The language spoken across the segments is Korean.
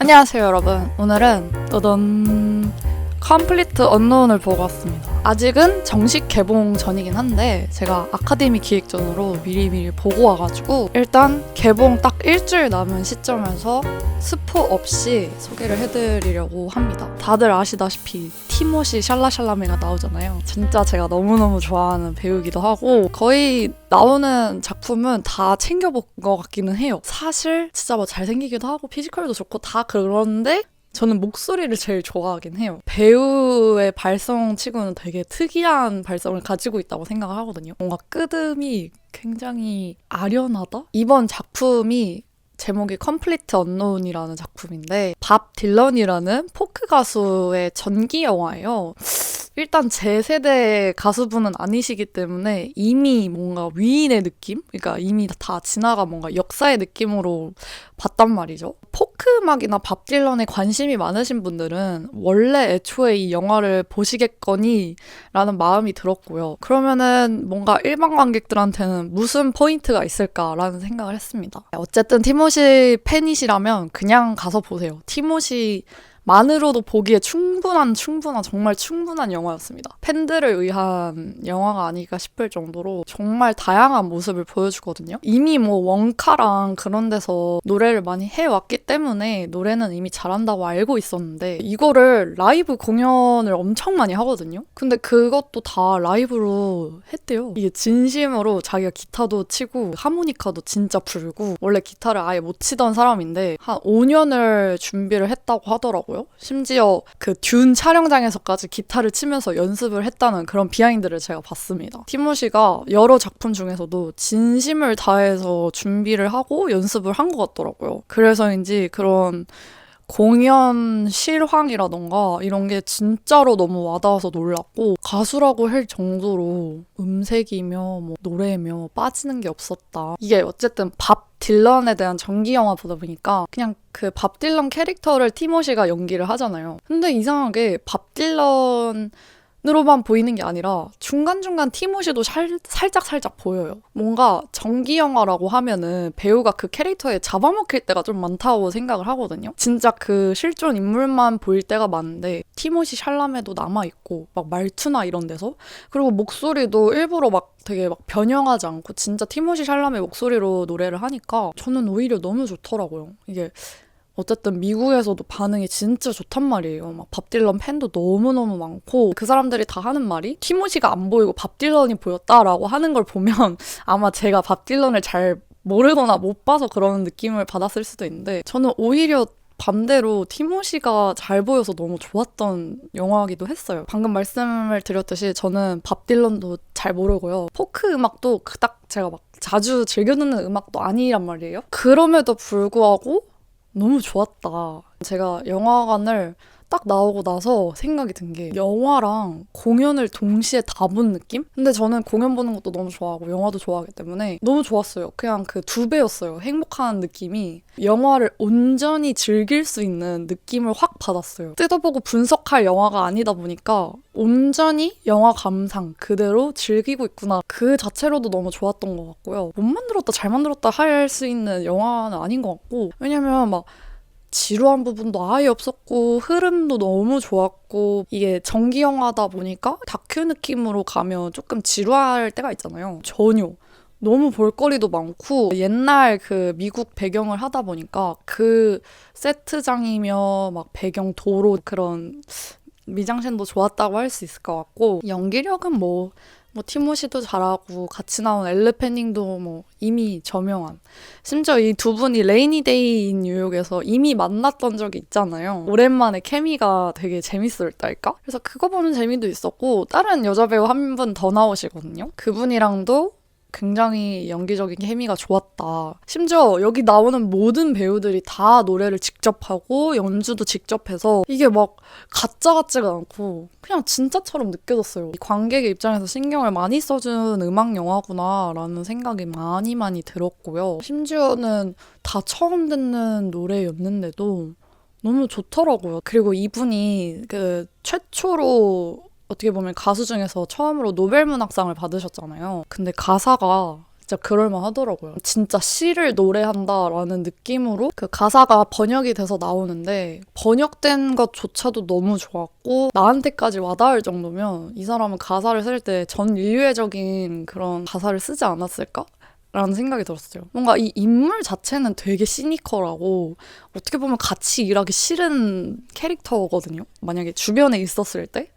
안녕하세요 여러분. 오늘은 컴플리트 언노운을 보고 왔습니다. 아직은 정식 개봉 전이긴 한데 제가 아카데미 기획전으로 미리미리 보고 와가지고 일단 개봉 딱 일주일 남은 시점에서 스포 없이 소개를 해드리려고 합니다. 다들 아시다시피 티모시 샬라샬라메가 나오잖아요. 진짜 제가 너무너무 좋아하는 배우기도 하고 거의 나오는 작품은 다 챙겨본 것 같기는 해요. 사실 진짜 뭐 잘생기기도 하고 피지컬도 좋고 다 그런데 저는 목소리를 제일 좋아하긴 해요. 배우의 발성 치고는 되게 특이한 발성을 가지고 있다고 생각을 하거든요. 뭔가 끄듬이 굉장히 아련하다? 이번 작품이 제목이 컴플리트 언노운이라는 작품인데 밥 딜런이라는 포크 가수의 전기 영화예요. 일단 제 세대 가수분은 아니시기 때문에 이미 뭔가 위인의 느낌? 그러니까 이미 다 지나가 뭔가 역사의 느낌으로 봤단 말이죠. 포크 음악이나 밥 딜런에 관심이 많으신 분들은 원래 애초에 이 영화를 보시겠거니 라는 마음이 들었고요. 그러면은 뭔가 일반 관객들한테는 무슨 포인트가 있을까라는 생각을 했습니다. 어쨌든 티모시 팬이시라면 그냥 가서 보세요. 티모시 만으로도 보기에 충분한 정말 충분한 영화였습니다. 팬들을 위한 영화가 아닐까 싶을 정도로 정말 다양한 모습을 보여주거든요. 이미 뭐 원카랑 그런 데서 노래를 많이 해왔기 때문에 노래는 이미 잘한다고 알고 있었는데 이거를 라이브 공연을 엄청 많이 하거든요. 근데 그것도 다 라이브로 했대요. 이게 진심으로 자기가 기타도 치고 하모니카도 진짜 불고 원래 기타를 아예 못 치던 사람인데 한 5년을 준비를 했다고 하더라고요. 심지어 그 듄 촬영장에서까지 기타를 치면서 연습을 했다는 그런 비하인드를 제가 봤습니다. 티모시가 여러 작품 중에서도 진심을 다해서 준비를 하고 연습을 한 것 같더라고요. 그래서인지 그런 공연 실황이라던가 이런 게 진짜로 너무 와닿아서 놀랐고 가수라고 할 정도로 음색이며 뭐 노래며 빠지는 게 없었다. 이게 어쨌든 밥 딜런에 대한 전기 영화 보다 보니까 그냥 그 밥 딜런 캐릭터를 티모시가 연기를 하잖아요. 근데 이상하게 밥 딜런으로만 보이는 게 아니라 중간중간 티모시도 살짝 보여요. 뭔가 전기 영화라고 하면은 배우가 그 캐릭터에 잡아먹힐 때가 좀 많다고 생각을 하거든요. 진짜 그 실존 인물만 보일 때가 많은데 티모시 샬라메도 남아있고 막 말투나 이런 데서 그리고 목소리도 일부러 막 되게 막 변형하지 않고 진짜 티모시 샬라메 목소리로 노래를 하니까 저는 오히려 너무 좋더라고요. 이게 어쨌든 미국에서도 반응이 진짜 좋단 말이에요. 막 밥 딜런 팬도 너무너무 많고 그 사람들이 다 하는 말이 티모시가 안 보이고 밥 딜런이 보였다라고 하는 걸 보면 아마 제가 밥 딜런을 잘 모르거나 못 봐서 그런 느낌을 받았을 수도 있는데 저는 오히려 반대로 티모시가 잘 보여서 너무 좋았던 영화이기도 했어요. 방금 말씀을 드렸듯이 저는 밥 딜런도 잘 모르고요. 포크 음악도 그닥 제가 막 자주 즐겨 듣는 음악도 아니란 말이에요. 그럼에도 불구하고 너무 좋았다. 제가 영화관을 딱 나오고 나서 생각이 든 게 영화랑 공연을 동시에 다 본 느낌? 근데 저는 공연 보는 것도 너무 좋아하고 영화도 좋아하기 때문에 너무 좋았어요. 그냥 그 두 배였어요. 행복한 느낌이. 영화를 온전히 즐길 수 있는 느낌을 확 받았어요. 뜯어보고 분석할 영화가 아니다 보니까 온전히 영화 감상 그대로 즐기고 있구나. 그 자체로도 너무 좋았던 것 같고요. 못 만들었다 잘 만들었다 할 수 있는 영화는 아닌 것 같고 왜냐면 막 지루한 부분도 아예 없었고 흐름도 너무 좋았고 이게 전기 영화다 보니까 다큐 느낌으로 가면 조금 지루할 때가 있잖아요. 전혀. 너무 볼거리도 많고 옛날 그 미국 배경을 하다 보니까 그 세트장이며 막 배경 도로 그런 미장센도 좋았다고 할 수 있을 것 같고 연기력은 뭐 티모시도 잘하고 같이 나온 엘르 페닝도 뭐 이미 저명한 심지어 이 두 분이 레이니 데이 인 뉴욕에서 이미 만났던 적이 있잖아요. 오랜만에 케미가 되게 재밌었달까? 그래서 그거 보는 재미도 있었고 다른 여자 배우 한 분 더 나오시거든요. 그분이랑도 굉장히 연기적인 케미가 좋았다. 심지어 여기 나오는 모든 배우들이 다 노래를 직접 하고 연주도 직접 해서 이게 막 가짜 같지가 않고 그냥 진짜처럼 느껴졌어요. 이 관객의 입장에서 신경을 많이 써준 음악 영화구나 라는 생각이 많이 들었고요. 심지어는 다 처음 듣는 노래였는데도 너무 좋더라고요. 그리고 이분이 그 최초로 어떻게 보면 가수 중에서 처음으로 노벨문학상을 받으셨잖아요. 근데 가사가 진짜 그럴만 하더라고요. 진짜 시를 노래한다라는 느낌으로 그 가사가 번역이 돼서 나오는데 번역된 것조차도 너무 좋았고 나한테까지 와닿을 정도면 이 사람은 가사를 쓸 때 전 인류애적인 그런 가사를 쓰지 않았을까? 라는 생각이 들었어요. 뭔가 이 인물 자체는 되게 시니컬하고 어떻게 보면 같이 일하기 싫은 캐릭터거든요. 만약에 주변에 있었을 때.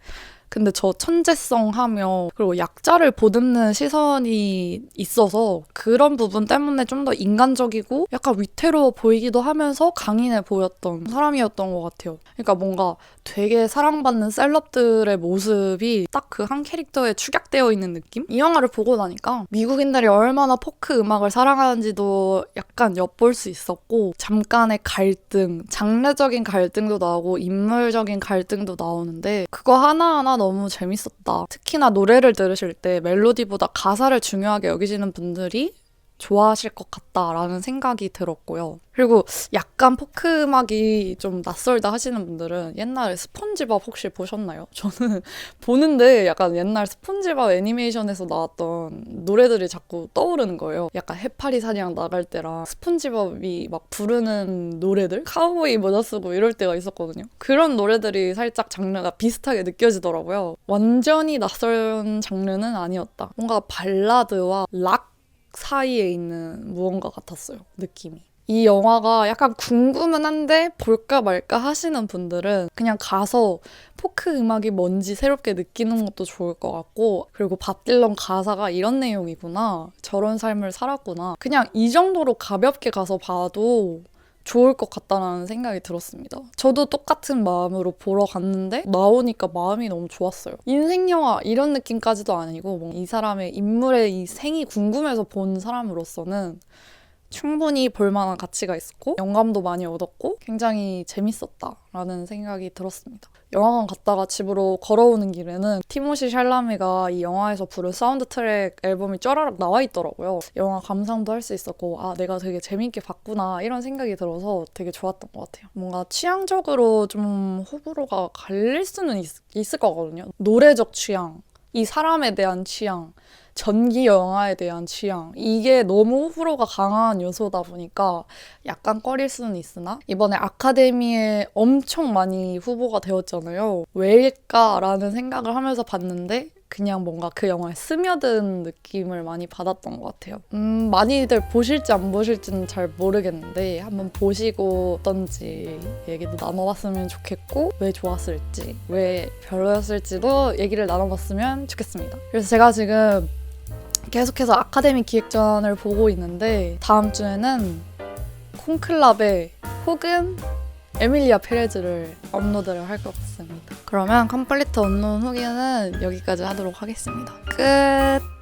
근데 저 천재성 하며 그리고 약자를 보듬는 시선이 있어서 그런 부분 때문에 좀 더 인간적이고 약간 위태로워 보이기도 하면서 강인해 보였던 사람이었던 것 같아요. 그러니까 뭔가 되게 사랑받는 셀럽들의 모습이 딱 그 한 캐릭터에 축약되어 있는 느낌? 이 영화를 보고 나니까 미국인들이 얼마나 포크 음악을 사랑하는지도 약간 엿볼 수 있었고 잠깐의 갈등, 장르적인 갈등도 나오고 인물적인 갈등도 나오는데 그거 하나하나 너무 재밌었다. 특히나 노래를 들으실 때 멜로디보다 가사를 중요하게 여기시는 분들이 좋아하실 것 같다라는 생각이 들었고요. 그리고 약간 포크 음악이 좀 낯설다 하시는 분들은 옛날에 스폰지밥 혹시 보셨나요? 저는 보는데 약간 옛날 스폰지밥 애니메이션에서 나왔던 노래들이 자꾸 떠오르는 거예요. 약간 해파리 사냥 나갈 때랑 스폰지밥이 막 부르는 노래들? 카우보이 모자 쓰고 이럴 때가 있었거든요. 그런 노래들이 살짝 장르가 비슷하게 느껴지더라고요. 완전히 낯선 장르는 아니었다. 뭔가 발라드와 락 사이에 있는 무언가 같았어요. 느낌이. 이 영화가 약간 궁금은 한데 볼까 말까 하시는 분들은 그냥 가서 포크 음악이 뭔지 새롭게 느끼는 것도 좋을 것 같고 그리고 밥 딜런 가사가 이런 내용이구나. 저런 삶을 살았구나. 그냥 이 정도로 가볍게 가서 봐도 좋을 것 같다는 생각이 들었습니다. 저도 똑같은 마음으로 보러 갔는데 나오니까 마음이 너무 좋았어요. 인생 영화 이런 느낌까지도 아니고 이 사람의 인물의 이 생이 궁금해서 본 사람으로서는 충분히 볼만한 가치가 있었고 영감도 많이 얻었고 굉장히 재밌었다라는 생각이 들었습니다. 영화관 갔다가 집으로 걸어오는 길에는 티모시 샬라메가 이 영화에서 부른 사운드 트랙 앨범이 쫘라락 나와 있더라고요. 영화 감상도 할 수 있었고 아 내가 되게 재밌게 봤구나 이런 생각이 들어서 되게 좋았던 것 같아요. 뭔가 취향적으로 좀 호불호가 갈릴 수는 있을 거거든요. 노래적 취향, 이 사람에 대한 취향, 전기 영화에 대한 취향 이게 너무 호불호가 강한 요소다 보니까 약간 꺼릴 수는 있으나 이번에 아카데미에 엄청 많이 후보가 되었잖아요. 왜일까라는 생각을 하면서 봤는데 그냥 뭔가 그 영화에 스며든 느낌을 많이 받았던 것 같아요. 많이들 보실지 안 보실지는 잘 모르겠는데 한번 보시고 어떤지 얘기도 나눠봤으면 좋겠고 왜 좋았을지 왜 별로였을지도 얘기를 나눠봤으면 좋겠습니다. 그래서 제가 지금 계속해서 아카데미 기획전을 보고 있는데 다음 주에는 콘클라베 혹은 에밀리아 페레즈를 업로드를 할 것 같습니다. 그러면 컴플리트 언노운 후기는 여기까지 하도록 하겠습니다. 끝!